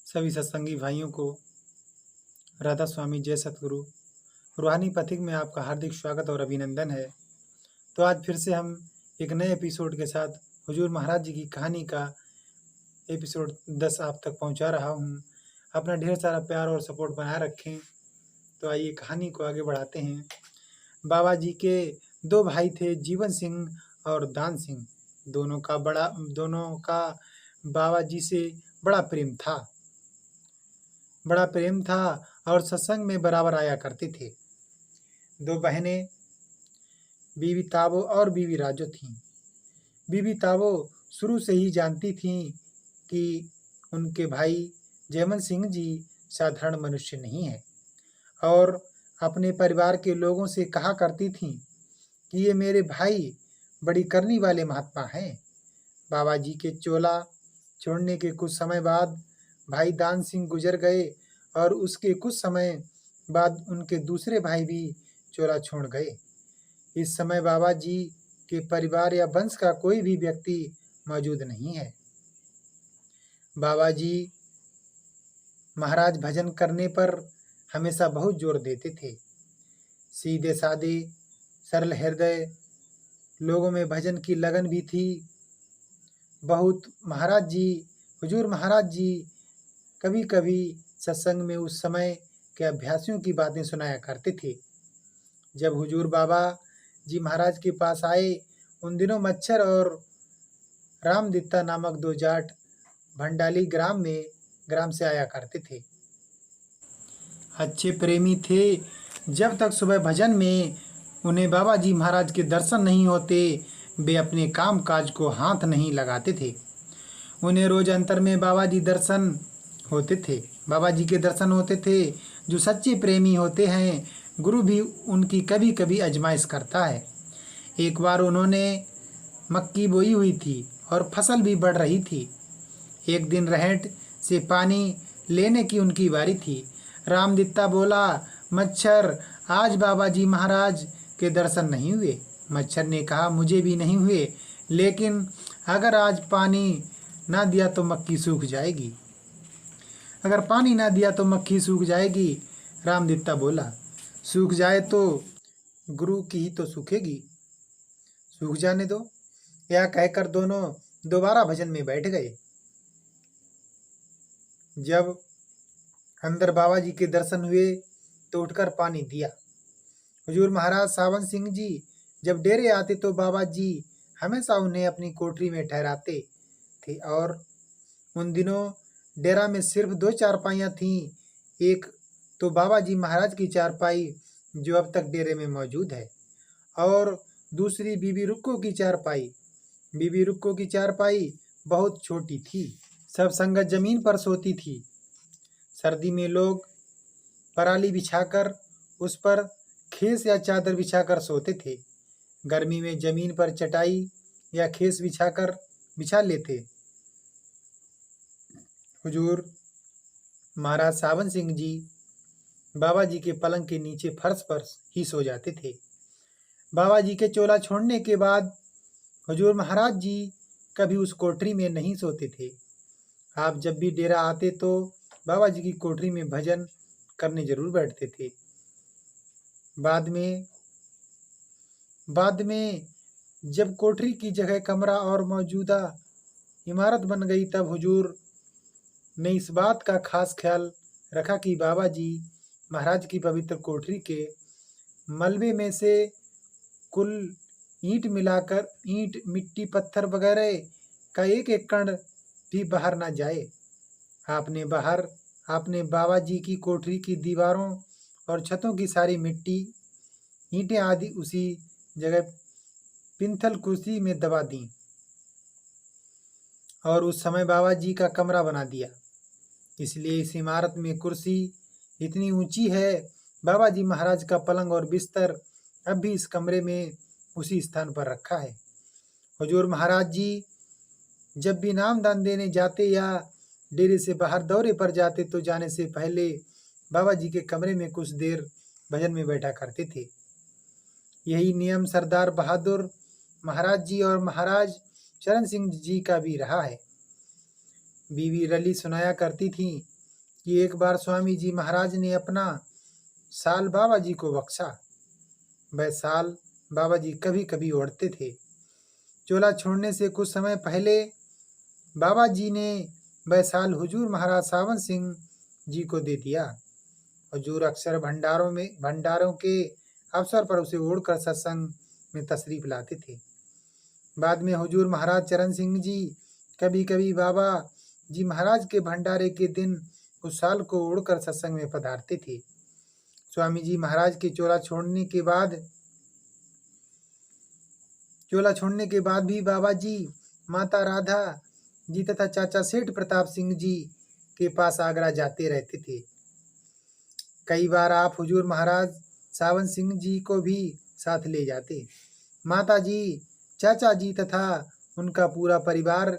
सभी सत्संगी भाइयों को राधा स्वामी जय सतगुरु रूहानी पथिक में आपका हार्दिक स्वागत और अभिनंदन है। तो आज फिर से हम एक नए एपिसोड के साथ हुजूर महाराज जी की कहानी का एपिसोड 10 आप तक पहुंचा रहा हूं। अपना ढेर सारा प्यार और सपोर्ट बनाए रखें। तो आइए कहानी को आगे बढ़ाते हैं। बाबा जी के दो भाई थे, जीवन सिंह और दान सिंह। दोनों का बाबा जी से बड़ा प्रेम था और सत्संग में बराबर आया करते थे। दो बहनें बीवी ताबो और बीवी राजो थीं। बीवी ताबो शुरू से ही जानती थीं कि उनके भाई जयमल सिंह जी साधारण मनुष्य नहीं है और अपने परिवार के लोगों से कहा करती थीं कि ये मेरे भाई बड़ी करनी वाले महात्मा हैं। बाबा जी के चोला छोड़ने के कुछ समय बाद भाई दान सिंह गुजर गए और उसके कुछ समय बाद उनके दूसरे भाई भी चोला छोड़ गए। इस समय बाबा जी के परिवार या वंश का कोई भी व्यक्ति मौजूद नहीं है। बाबा जी महाराज भजन करने पर हमेशा बहुत जोर देते थे। सीधे साधे सरल हृदय लोगों में भजन की लगन भी थी बहुत। हुजूर महाराज जी कभी कभी सत्संग में उस समय के अभ्यासियों की बातें सुनाया करते थे। जब हुजूर बाबा जी महाराज के पास आए, उन दिनों मच्छर और रामदित्ता नामक दो जाट भंडाली ग्राम से आया करते थे। अच्छे प्रेमी थे। जब तक सुबह भजन में उन्हें बाबा जी महाराज के दर्शन नहीं होते, वे अपने काम काज को हाथ नहीं लगाते थे। उन्हें रोज अंतर में बाबा जी के दर्शन होते थे। जो सच्चे प्रेमी होते हैं, गुरु भी उनकी कभी कभी आजमाइश करता है। एक बार उन्होंने मक्की बोई हुई थी और फसल भी बढ़ रही थी। एक दिन रहट से पानी लेने की उनकी बारी थी। रामदित्ता बोला, मच्छर, आज बाबा जी महाराज के दर्शन नहीं हुए। मच्छर ने कहा, मुझे भी नहीं हुए, लेकिन अगर आज पानी ना दिया तो मक्की सूख जाएगी। अगर पानी ना दिया तो मक्खी सूख जाएगी। रामदित्ता बोला, सूख जाए तो गुरु की ही तो सूखेगी, सूख जाने दो। यह कहकर दोनों दोबारा भजन में बैठ गए। जब अंदर बाबा जी के दर्शन हुए तो उठकर पानी दिया। हुजूर महाराज सावन सिंह जी जब डेरे आते तो बाबा जी हमेशा उन्हें अपनी कोठरी में ठहराते थे और उन दिनों डेरा में सिर्फ 2 चारपाइयाँ थीं। एक तो बाबा जी महाराज की चारपाई जो अब तक डेरे में मौजूद है और दूसरी बीबी रुक्को की चारपाई। बीबी रुक्को की चारपाई बहुत छोटी थी, सब संगत जमीन पर सोती थी। सर्दी में लोग पराली बिछाकर उस पर खेस या चादर बिछाकर सोते थे। गर्मी में जमीन पर चटाई या खेस बिछा लेते। हुजूर महाराज सावन सिंह जी बाबा जी के पलंग के नीचे फर्श पर ही सो जाते थे। बाबा जी के चोला छोड़ने के बाद हुजूर महाराज जी कभी उस कोठरी में नहीं सोते थे। आप जब भी डेरा आते तो बाबा जी की कोठरी में भजन करने जरूर बैठते थे। बाद में जब कोठरी की जगह कमरा और मौजूदा इमारत बन गई, तब हुजूर ने इस बात का खास ख्याल रखा कि बाबा जी महाराज की पवित्र कोठरी के मलबे में से कुल ईंट मिट्टी पत्थर वगैरह का एक एक कण भी बाहर ना जाए। आपने बाबा जी की कोठरी की दीवारों और छतों की सारी मिट्टी, ईंटें आदि उसी जगह पिंथल कुर्सी में दबा दी और उस समय बाबा जी का कमरा बना दिया। इसलिए इस इमारत में कुर्सी इतनी ऊंची है। बाबा जी महाराज का पलंग और बिस्तर अब भी इस कमरे में उसी स्थान पर रखा है। हुजूर महाराज जी जब भी नाम दान देने जाते या डेरे से बाहर दौरे पर जाते तो जाने से पहले बाबा जी के कमरे में कुछ देर भजन में बैठा करते थे। यही नियम सरदार बहादुर महाराज जी और महाराज चरण सिंह जी का भी रहा है। बीवी रली सुनाया करती थी कि एक बार स्वामी जी महाराज ने अपना शाल बाबा जी को बख्शा। वह शाल बाबा जी कभी कभी ओढ़ते थे। चोला छोड़ने से कुछ समय पहले बाबा जी ने वह शाल हुजूर महाराज सावन सिंह जी को दे दिया। हुजूर अक्सर भंडारों के अवसर पर उसे ओढ़कर सत्संग में तशरीफ लाते थे। बाद में हुजूर महाराज चरण सिंह जी कभी कभी बाबा जी महाराज के भंडारे के दिन उस शाल को ओढ़कर सत्संग में पधारते थे। स्वामी जी महाराज के चोला छोड़ने के बाद भी बाबा जी माता राधा जी तथा चाचा सेठ प्रताप सिंह जी के पास आगरा जाते रहते थे। कई बार आप हुजूर महाराज सावन सिंह जी को भी साथ ले जाते। माता जी, चाचा जी तथा उनका पूरा परिवार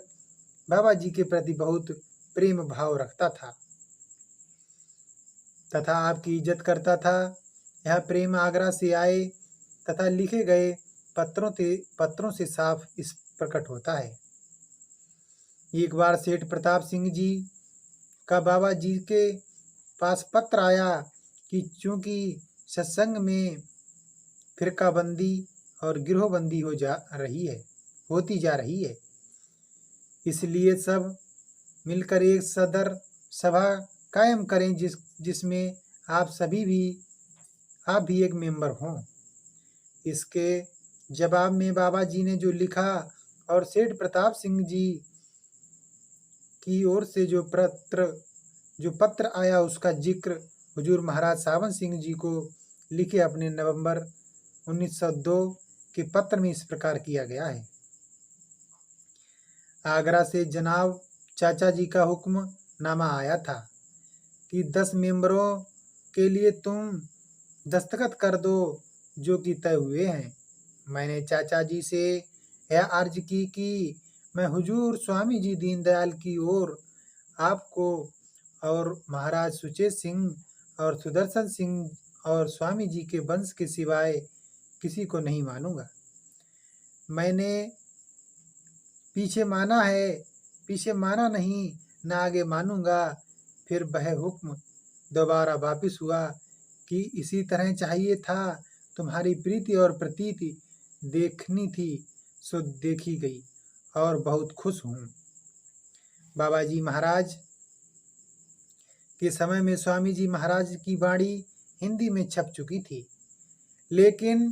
बाबा जी के प्रति बहुत प्रेम भाव रखता था तथा आपकी इज्जत करता था। यह प्रेम आगरा से आए तथा लिखे गए पत्रों से साफ इस प्रकट होता है। एक बार सेठ प्रताप सिंह जी का बाबा जी के पास पत्र आया कि चूंकि सत्संग में फिरकाबंदी और गिरोहबंदी होती जा रही है, इसलिए सब मिलकर एक सदर सभा कायम करें जिसमें आप भी एक मेंबर हों। इसके जवाब में बाबा जी ने जो लिखा और सेठ प्रताप सिंह जी की ओर से जो पत्र आया उसका जिक्र हुजूर महाराज सावन सिंह जी को लिखे अपने नवंबर 1902 के पत्र में इस प्रकार किया गया है। आगरा से जनाब चाचा जी का हुक्म नामा आया था कि 10 मेंबरों के लिए तुम दस्तखत कर दो जो कि तय हुए हैं। मैंने चाचा जी से यह अर्ज की कि मैं हुजूर स्वामी जी दीनदयाल की ओर आपको और महाराज सुचेत सिंह और सुदर्शन सिंह और स्वामी जी के वंश के सिवाय किसी को नहीं मानूंगा। मैंने पीछे माना नहीं, न आगे मानूंगा। फिर वह हुक्म दोबारा वापिस हुआ कि इसी तरह चाहिए था। तुम्हारी प्रीति और प्रतीति देखनी थी सो देखी गई और बहुत खुश हूँ। बाबा जी महाराज के समय में स्वामी जी महाराज की वाणी हिंदी में छप चुकी थी, लेकिन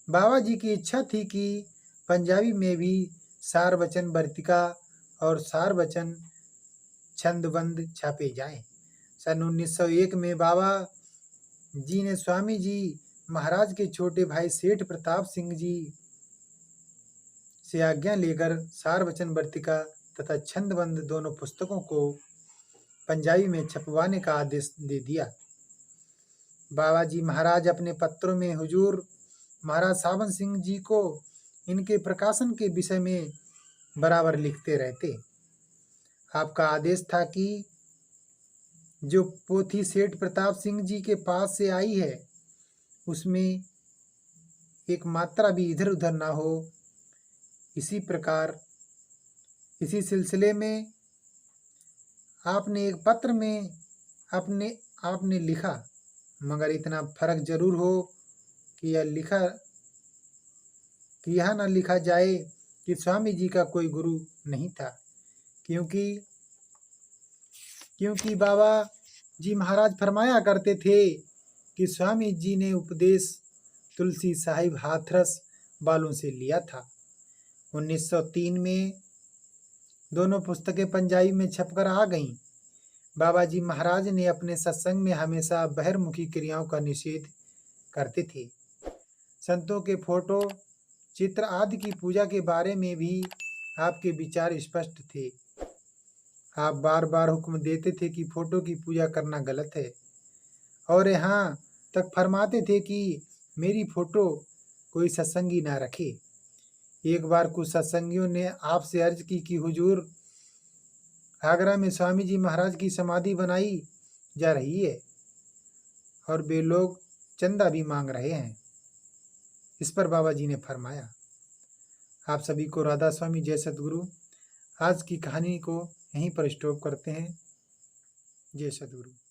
बाबा जी की इच्छा थी कि पंजाबी में भी सार वचन वर्तिका और सार वचन छंदबंद छापे जाएं। सन 1901 में बाबा जी ने स्वामी जी महाराज के छोटे भाई सेठ प्रताप सिंह जी से आज्ञा लेकर सार वचन वर्तिका तथा छंदबंद दोनों पुस्तकों को पंजाबी में छपवाने का आदेश दे दिया। बाबा जी महाराज अपने पत्रों में हुजूर महाराज सावन सिंह जी को इनके प्रकाशन के विषय में बराबर लिखते रहते। आपका आदेश था कि जो पोथी सेठ प्रताप सिंह जी के पास से आई है उसमें एक मात्रा भी इधर उधर ना हो। इसी सिलसिले में आपने एक पत्र में आपने लिखा, मगर इतना फर्क जरूर हो कि यह न लिखा जाए कि स्वामी जी का कोई गुरु नहीं था, क्योंकि बाबा जी महाराज फरमाया करते थे कि स्वामी जी ने उपदेश तुलसी साहिब हाथरस वालों से लिया था। 1903 में दोनों पुस्तकें पंजाबी में छपकर आ गईं। बाबा जी महाराज ने अपने सत्संग में हमेशा बहिर्मुखी क्रियाओं का निषेध करते थे। संतों के फोटो, चित्र आदि की पूजा के बारे में भी आपके विचार स्पष्ट थे। आप बार बार हुक्म देते थे कि फोटो की पूजा करना गलत है और यहाँ तक फरमाते थे कि मेरी फोटो कोई सत्संगी ना रखे। एक बार कुछ सत्संगियों ने आपसे अर्ज की कि हुजूर, आगरा में स्वामी जी महाराज की समाधि बनाई जा रही है और वे लोग चंदा भी मांग रहे हैं। इस पर बाबा जी ने फरमाया, आप सभी को राधा स्वामी जय सतगुरु। आज की कहानी को यहीं पर स्टॉप करते हैं। जय सद्गुरु।